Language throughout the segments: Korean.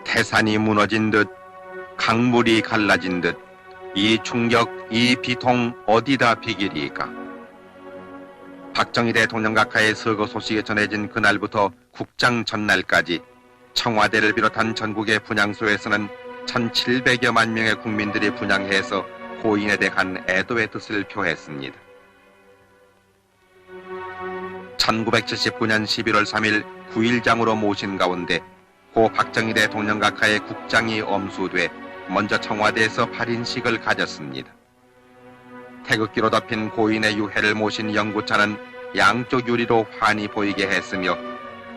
태산이 무너진 듯 강물이 갈라진 듯 이 충격, 이 비통 어디다 비기리까. 박정희 대통령 각하의 서거 소식이 전해진 그날부터 국장 전날까지 청와대를 비롯한 전국의 분향소에서는 1700여만 명의 국민들이 분향해서 고인에 대한 애도의 뜻을 표했습니다. 1979년 11월 3일 9일장으로 모신 가운데 고 박정희 대통령 각하의 국장이 엄수돼 먼저 청와대에서 발인식을 가졌습니다. 태극기로 덮인 고인의 유해를 모신 영구차는 양쪽 유리로 환히 보이게 했으며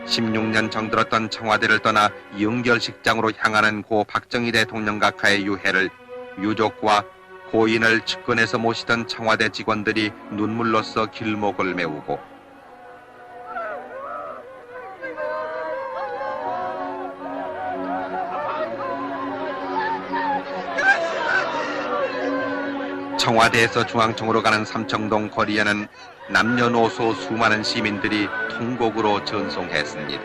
16년 정들었던 청와대를 떠나 영결식장으로 향하는 고 박정희 대통령 각하의 유해를 유족과 고인을 측근에서 모시던 청와대 직원들이 눈물로써 길목을 메우고 청와대에서 중앙청으로 가는 삼청동 거리에는 남녀노소 수많은 시민들이 통곡으로 전송했습니다.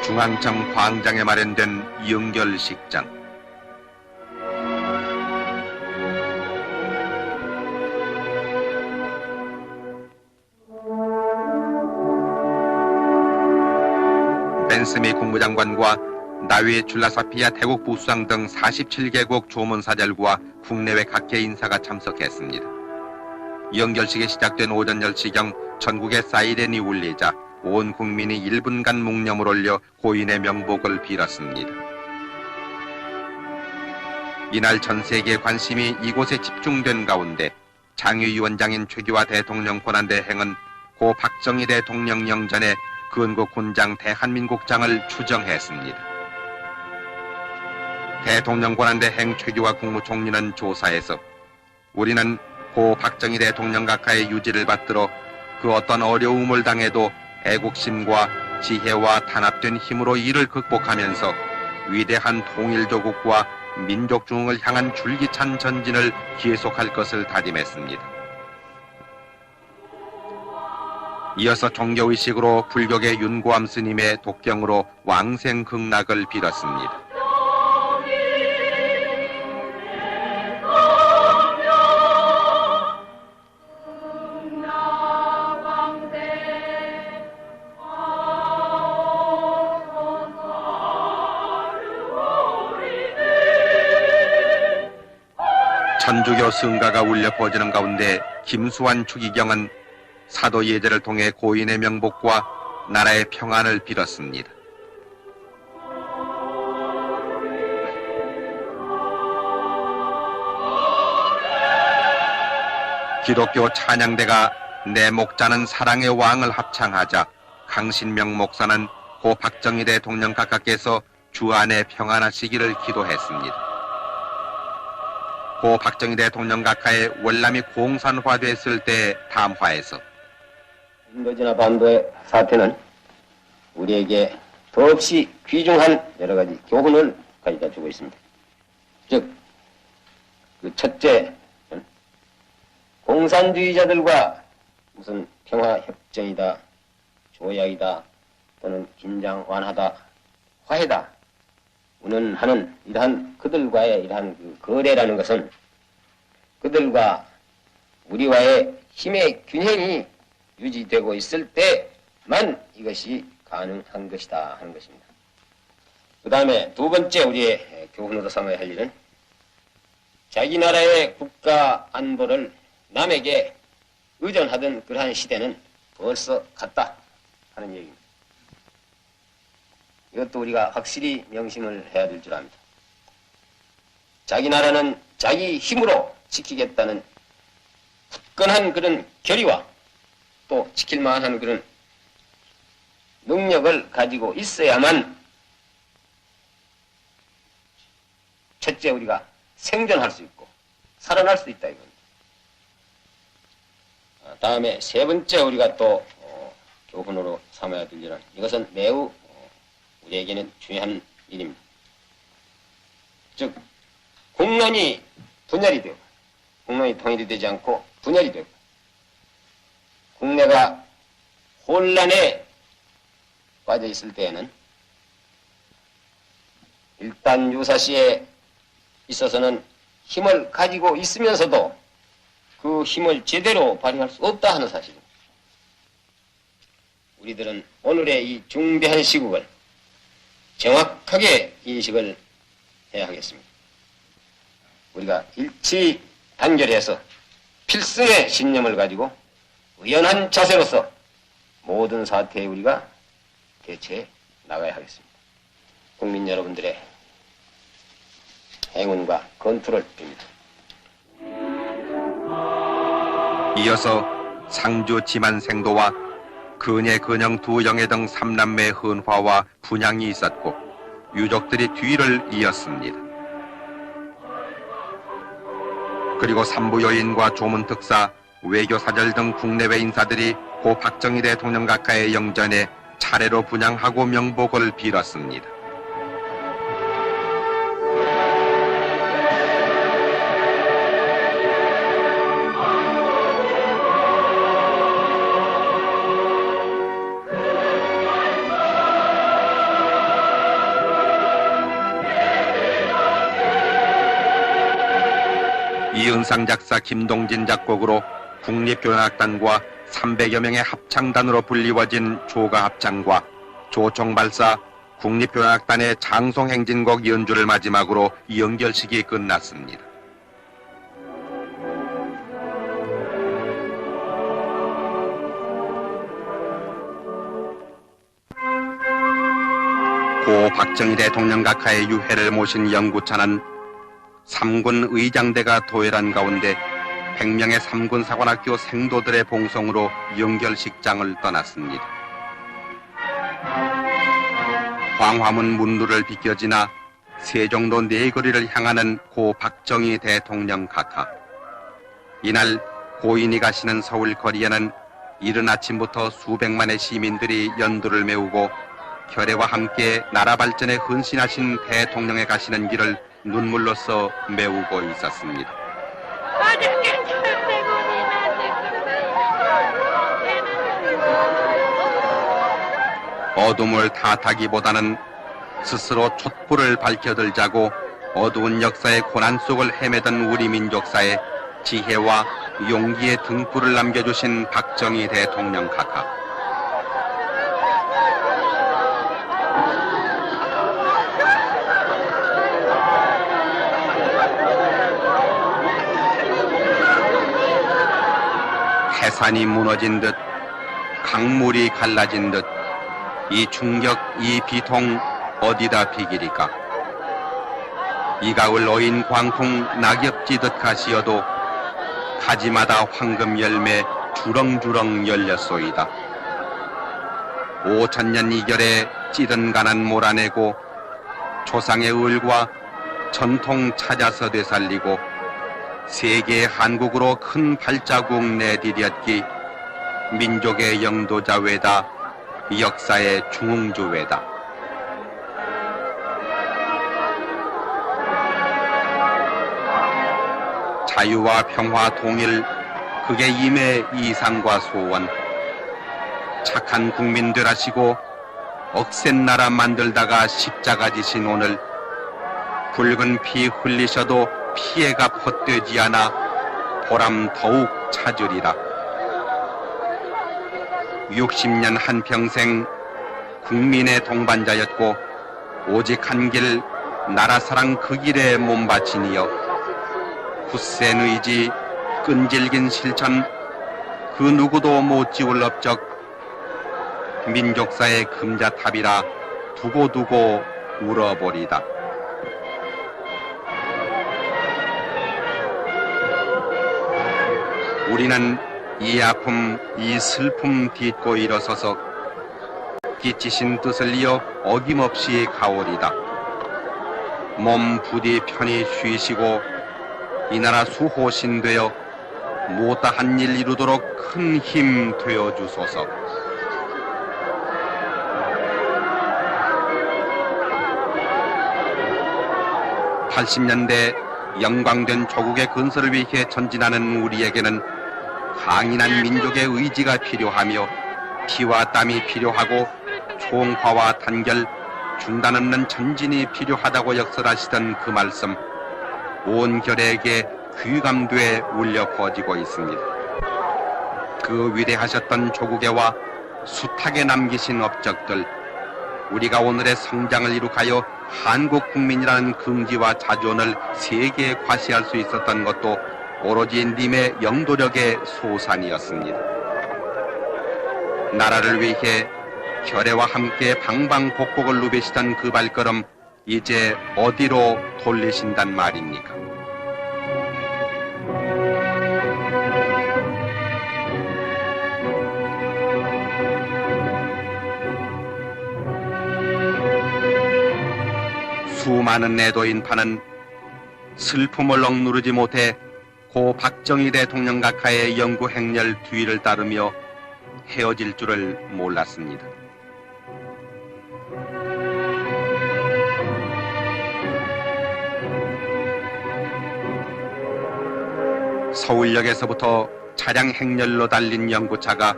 중앙청 광장에 마련된 영결식장. 벤스미 국무장관과 나위 줄라사피아 태국 부수상 등 47개국 조문사절과 국내외 각계 인사가 참석했습니다. 영결식이 시작된 오전 10시경 전국의 사이렌이 울리자 온 국민이 1분간 묵념을 올려 고인의 명복을 빌었습니다. 이날 전 세계의 관심이 이곳에 집중된 가운데 장유위원장인 최규하 대통령 권한대행은 고 박정희 대통령 영전에 근국 군장 대한민국장을 추정했습니다. 대통령 권한대행 최규하 국무총리는 조사에서 우리는 고 박정희 대통령 각하의 유지를 받들어 그 어떤 어려움을 당해도 애국심과 지혜와 단합된 힘으로 이를 극복하면서 위대한 통일조국과 민족중흥을 향한 줄기찬 전진을 계속할 것을 다짐했습니다. 이어서 종교의식으로 불교계 윤고암 스님의 독경으로 왕생극락을 빌었습니다. 천주교 성가가 울려 퍼지는 가운데 김수환 추기경은 사도 예제를 통해 고인의 명복과 나라의 평안을 빌었습니다. 기독교 찬양대가 내 목자는 사랑의 왕을 합창하자 강신명 목사는 고 박정희 대통령 각하께서 주 안에 평안하시기를 기도했습니다. 고 박정희 대통령 각하의 월남이 공산화됐을 때 담화에서 인도지나 반도의 사태는 우리에게 더없이 귀중한 여러 가지 교훈을 가져다 주고 있습니다. 즉, 그 첫째, 공산주의자들과 무슨 평화협정이다, 조약이다, 또는 긴장 완화다, 화해다, 운운하는 이러한 그들과의 이러한 그 거래라는 것은 그들과 우리와의 힘의 균형이 유지되고 있을 때만 이것이 가능한 것이다 하는 것입니다. 그 다음에 두 번째 우리의 교훈으로 삼아야 할 일은 자기 나라의 국가 안보를 남에게 의존하던 그러한 시대는 벌써 갔다 하는 얘기입니다. 이것도 우리가 확실히 명심을 해야 될 줄 압니다. 자기 나라는 자기 힘으로 지키겠다는 굳건한 그런 결의와 또 지킬 만한 그런 능력을 가지고 있어야만 첫째 우리가 생존할 수 있고 살아날 수 있다 이겁니다. 다음에 세 번째 우리가 또 교훈으로 삼아야 될 일은 이것은 매우 우리에게는 중요한 일입니다. 즉 국론이 분열이 되고 국론이 통일이 되지 않고 분열이 되고 국내가 혼란에 빠져 있을 때에는 일단 유사시에 있어서는 힘을 가지고 있으면서도 그 힘을 제대로 발휘할 수 없다 하는 사실입니다. 우리들은 오늘의 이 중대한 시국을 정확하게 인식을 해야 하겠습니다. 우리가 일치 단결해서 필승의 신념을 가지고 의연한 자세로서 모든 사태에 우리가 대처해 나가야 하겠습니다. 국민 여러분들의 행운과 건투를 빕니다. 이어서 상주 지만생도와 근예 근영 두 영예 등 삼남매의 헌화와 분향이 있었고 유족들이 뒤를 이었습니다. 그리고 산부요인과 조문특사, 외교사절 등 국내외 인사들이 고 박정희 대통령 각하의 영전에 차례로 분향하고 명복을 빌었습니다. 이은상 작사 김동진 작곡으로 국립교향악단과 300여 명의 합창단으로 불리워진 조가합창과 조총발사 국립교향악단의 장송행진곡 연주를 마지막으로 연결식이 끝났습니다. 고 박정희 대통령 각하의 유해를 모신 영구차는 3군 의장대가 도열한 가운데 100명의 3군 사관학교 생도들의 봉송으로 연결식장을 떠났습니다. 광화문 문루를 비껴지나 세종도 내거리를 향하는 고 박정희 대통령 각하. 이날 고인이 가시는 서울 거리에는 이른 아침부터 수백만의 시민들이 연두를 메우고 결의와 함께 나라 발전에 헌신하신 대통령의 가시는 길을 눈물로써 메우고 있었습니다. 어둠을 탓하기보다는 스스로 촛불을 밝혀들자고 어두운 역사의 고난 속을 헤매던 우리 민족사에 지혜와 용기의 등불을 남겨주신 박정희 대통령 각하. 해산이 무너진 듯 강물이 갈라진 듯 이 충격, 이 비통 어디다 비기리까. 이 가을 어인 광풍 낙엽지듯 가시어도 가지마다 황금 열매 주렁주렁 열렸소이다. 5000년 이결에 찌든 가난 몰아내고 조상의 을과 전통 찾아서 되살리고 세계의 한국으로 큰 발자국 내디뎠기 민족의 영도자 외다 역사의 중흥주 외다. 자유와 평화 통일 그게 임의 이상과 소원. 착한 국민 되라시고 억센 나라 만들다가 십자가 지신 오늘 붉은 피 흘리셔도 피해가 헛되지 않아 보람 더욱 찾으리라. 60년 한평생 국민의 동반자였고 오직 한 길 나라사랑 그 길에 몸바치니여 굳센 의지 끈질긴 실천 그 누구도 못 지울 업적 민족사의 금자탑이라 두고두고 울어버리다. 우리는 이 아픔, 이 슬픔 딛고 일어서서 끼치신 뜻을 이어 어김없이 가오리다. 몸 부디 편히 쉬시고 이 나라 수호신 되어 못다한 일 이루도록 큰 힘 되어 주소서. 80년대 영광된 조국의 건설을 위해 전진하는 우리에게는 강인한 민족의 의지가 필요하며 피와 땀이 필요하고 총화와 단결, 중단 없는 전진이 필요하다고 역설하시던 그 말씀, 온 결에게 귀감돼 울려 퍼지고 있습니다. 그 위대하셨던 조국애와 숱하게 남기신 업적들, 우리가 오늘의 성장을 이룩하여 한국 국민이라는 긍지와 자존을 세계에 과시할 수 있었던 것도 오로지 님의 영도력의 소산이었습니다. 나라를 위해 결애와 함께 방방곡곡을 누비시던 그 발걸음, 이제 어디로 돌리신단 말입니까? 수많은 애도 인파는 슬픔을 억누르지 못해 고 박정희 대통령 각하의 영구 행렬 뒤를 따르며 헤어질 줄을 몰랐습니다. 서울역에서부터 차량 행렬로 달린 연구차가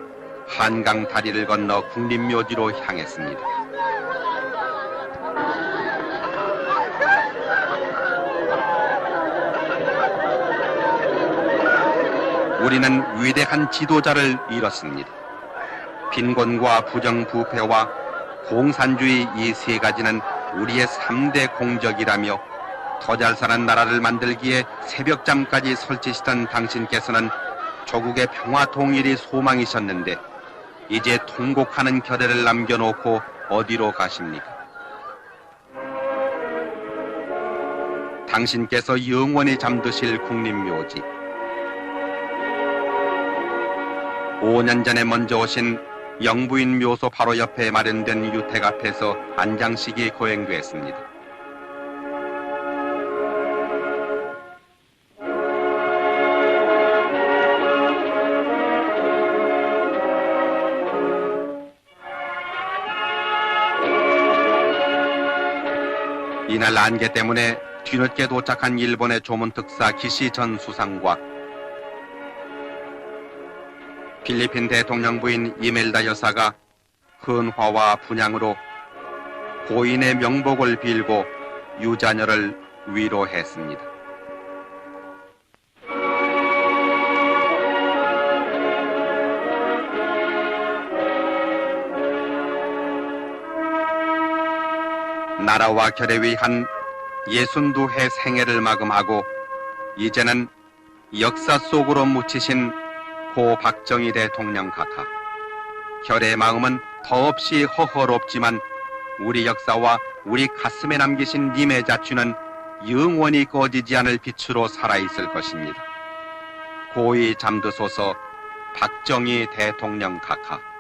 한강 다리를 건너 국립묘지로 향했습니다. 우리는 위대한 지도자를 잃었습니다. 빈곤과 부정부패와 공산주의 이 세 가지는 우리의 3대 공적이라며 더 잘 사는 나라를 만들기에 새벽잠까지 설치시던 당신께서는 조국의 평화 통일이 소망이셨는데 이제 통곡하는 결의를 남겨놓고 어디로 가십니까? 당신께서 영원히 잠드실 국립묘지, 5년 전에 먼저 오신 영부인 묘소 바로 옆에 마련된 유택 앞에서 안장식이 거행됐습니다. 이날 안개 때문에 뒤늦게 도착한 일본의 조문특사 기시 전 수상과 필리핀 대통령 부인 이멜다 여사가 헌화와 분향으로 고인의 명복을 빌고 유자녀를 위로했습니다. 나라와 결에 위한 62해 생애를 마감하고 이제는 역사 속으로 묻히신 고 박정희 대통령 각하, 결의 마음은 더없이 허허롭지만 우리 역사와 우리 가슴에 남기신 님의 자취는 영원히 꺼지지 않을 빛으로 살아있을 것입니다. 고이 잠드소서 박정희 대통령 각하.